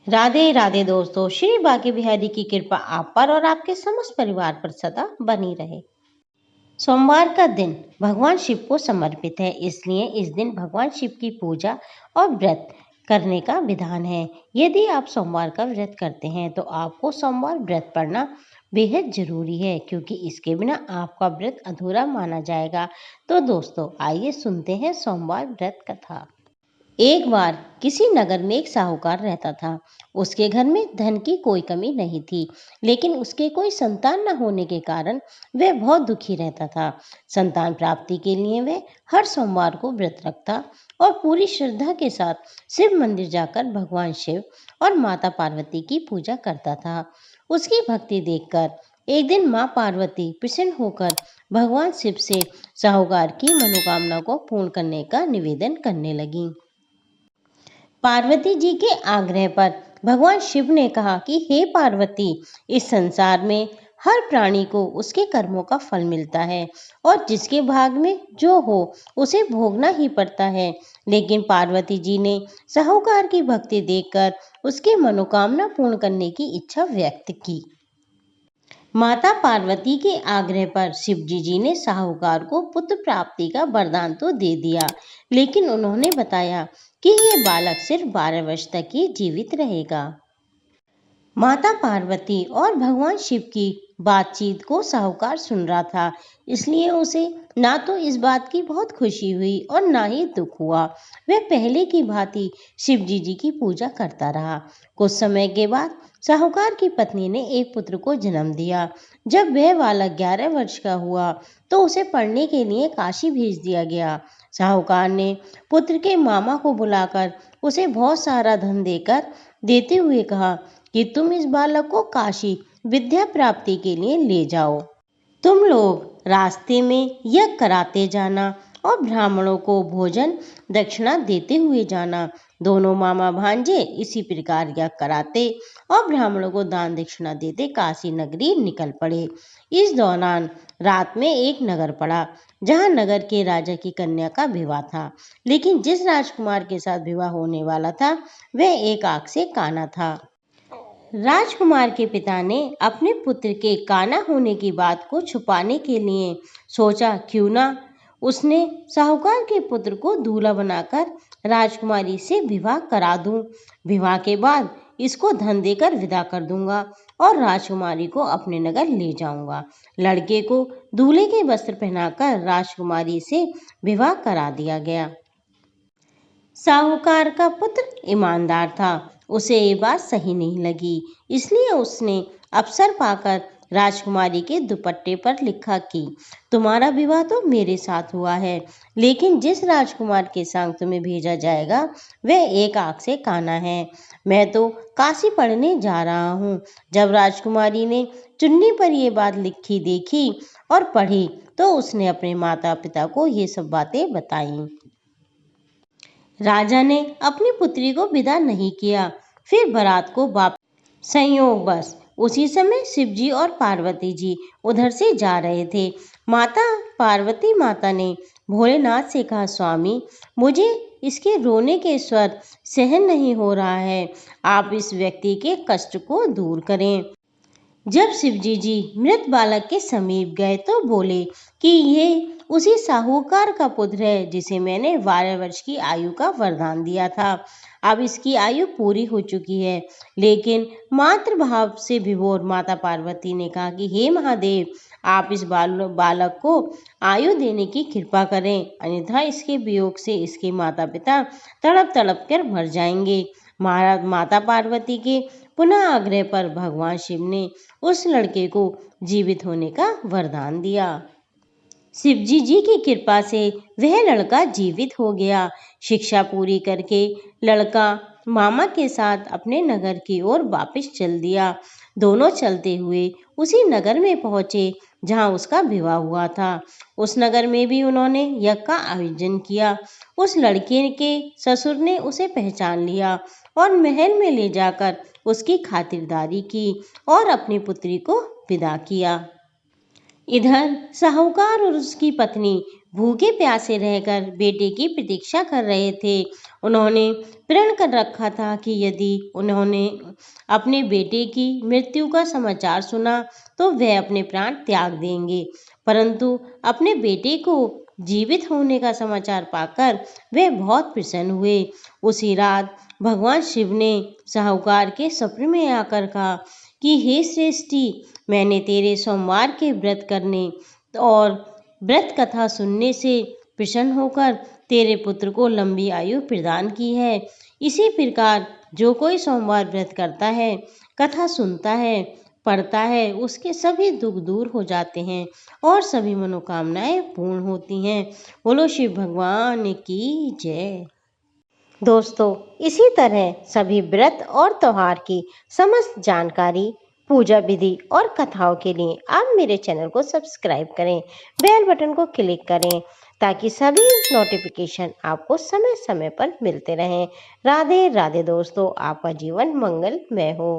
राधे राधे दोस्तों, श्री बांके बिहारी की कृपा आप पर और आपके समस्त परिवार पर सदा बनी रहे। सोमवार का दिन भगवान शिव को समर्पित है, इसलिए इस दिन भगवान शिव की पूजा और व्रत करने का विधान है। यदि आप सोमवार का व्रत करते हैं तो आपको सोमवार व्रत पढ़ना बेहद जरूरी है, क्योंकि इसके बिना आपका व्रत अधूरा माना जाएगा। तो दोस्तों, आइए सुनते हैं सोमवार व्रत कथा। एक बार किसी नगर में एक साहूकार रहता था। उसके घर में धन की कोई कमी नहीं थी, लेकिन उसके कोई संतान न होने के कारण वह बहुत दुखी रहता था। संतान प्राप्ति के लिए वह हर सोमवार को व्रत रखता और पूरी श्रद्धा के साथ शिव मंदिर जाकर भगवान शिव और माता पार्वती की पूजा करता था। उसकी भक्ति देखकर एक दिन माँ पार्वती प्रसन्न होकर भगवान शिव से साहूकार की मनोकामना को पूर्ण करने का निवेदन करने लगी। पार्वती जी के आग्रह पर भगवान शिव ने कहा कि हे पार्वती, इस संसार में हर प्राणी को उसके कर्मों का फल मिलता है और जिसके भाग में जो हो उसे भोगना ही पड़ता है। लेकिन पार्वती जी ने साहूकार की भक्ति देखकर उसकी मनोकामना पूर्ण करने की इच्छा व्यक्त की। माता पार्वती के आग्रह पर शिवजी जी ने साहूकार को पुत्र प्राप्ति का वरदान तो दे दिया, लेकिन उन्होंने बताया कि ये बालक सिर्फ 12 वर्ष तक ही जीवित रहेगा। माता पार्वती और भगवान शिव की बातचीत को साहूकार सुन रहा था, इसलिए उसे ना तो इस बात की बहुत खुशी हुई और ना ही दुख हुआ। वह पहले की भांति शिवजी जी की पूजा करता रहा। कुछ समय के बाद साहूकार की पत्नी ने एक पुत्र को जन्म दिया। जब वह बालक 11 वर्ष का हुआ तो उसे पढ़ने के लिए काशी भेज दिया गया। साहूकार ने पुत्र के मामा को बुलाकर उसे बहुत सारा धन देते हुए कहा कि तुम इस बालक को काशी विद्या प्राप्ति के लिए ले जाओ। तुम लोग रास्ते में यज्ञ कराते जाना और ब्राह्मणों को भोजन दक्षिणा देते हुए जाना। दोनों मामा भांजे इसी प्रकार यज्ञ कराते और ब्राह्मणों को दान दक्षिणा देते काशी नगरी निकल पड़े। इस दौरान रात में एक नगर पड़ा, जहां नगर के राजा की कन्या का विवाह था। लेकिन जिस राजकुमार के साथ विवाह होने वाला था वह एक आंख से काना था। राजकुमार के पिता ने अपने पुत्र के काना होने की बात को छुपाने के लिए सोचा, क्यों ना उसने साहूकार के पुत्र को दूल्हा बनाकर राजकुमारी से विवाह करा दूं। विवाह के बाद इसको धन देकर विदा कर दूंगा और राजकुमारी को अपने नगर ले जाऊंगा। लड़के को दूल्हे के वस्त्र पहनाकर राजकुमारी से विवाह करा दिया गया। साहूकार का पुत्र ईमानदार था, उसे ये बात सही नहीं लगी, इसलिए उसने अवसर पाकर राजकुमारी के दुपट्टे पर लिखा कि तुम्हारा विवाह तो मेरे साथ हुआ है, लेकिन जिस राजकुमार के संग तुम्हें भेजा जाएगा वह एक आंख से काना है। मैं तो काशी पढ़ने जा रहा हूँ। जब राजकुमारी ने चुन्नी पर यह बात लिखी देखी और पढ़ी तो उसने अपने माता पिता को ये सब बातें बताईं। राजा ने अपनी पुत्री को विदा नहीं किया। फिर बारात को संयोगवश उसी समय शिवजी और पार्वती जी उधर से जा रहे थे। पार्वती माता ने भोलेनाथ से कहा, स्वामी, मुझे इसके रोने के स्वर सहन नहीं हो रहा है, आप इस व्यक्ति के कष्ट को दूर करें। जब शिवजी जी मृत बालक के समीप गए तो बोले कि ये उसी साहूकार का पुत्र है जिसे मैंने 12 वर्ष की आयु का वरदान दिया था। अब इसकी आयु पूरी हो चुकी है। लेकिन मातृभाव से विभोर माता पार्वती ने कहा कि हे महादेव, आप इस बालक को आयु देने की कृपा करें, अन्यथा इसके वियोग से इसके माता पिता तड़प तड़प कर मर जाएंगे। माता पार्वती के पुनः आग्रह पर भगवान शिव ने उस लड़के को जीवित होने का वरदान दिया। शिवजी जी की कृपा से वह लड़का जीवित हो गया। शिक्षा पूरी करके लड़का मामा के साथ अपने नगर की ओर वापस चल दिया। दोनों चलते हुए उसी नगर में पहुंचे जहां उसका विवाह हुआ था। उस नगर में भी उन्होंने यज्ञ का आयोजन किया। उस लड़के के ससुर ने उसे पहचान लिया और महल में ले जाकर उसकी खातिरदारी की और अपनी पुत्री को विदा किया। इधर साहूकार और उसकी पत्नी भूखे प्यासे रहकर बेटे की प्रतीक्षा कर रहे थे। उन्होंने प्रण कर रखा था कि यदि उन्होंने अपने बेटे की मृत्यु का समाचार सुना तो वह अपने प्राण त्याग देंगे, परंतु अपने बेटे को जीवित होने का समाचार पाकर वे बहुत प्रसन्न हुए। उसी रात भगवान शिव ने साहूकार के सपने में आकर कहा कि हे श्रेष्ठी, मैंने तेरे सोमवार के व्रत करने और व्रत कथा सुनने से प्रसन्न होकर तेरे पुत्र को लंबी आयु प्रदान की है। इसी प्रकार जो कोई सोमवार व्रत करता है, कथा सुनता है, पढ़ता है, उसके सभी दुख दूर हो जाते हैं और सभी मनोकामनाएं पूर्ण होती हैं। बोलो शिव भगवान की जय। दोस्तों, इसी तरह सभी व्रत और त्योहार की समस्त जानकारी, पूजा विधि और कथाओं के लिए आप मेरे चैनल को सब्सक्राइब करें, बेल बटन को क्लिक करें ताकि सभी नोटिफिकेशन आपको समय समय पर मिलते रहें। राधे राधे दोस्तों, आपका जीवन मंगलमय हो।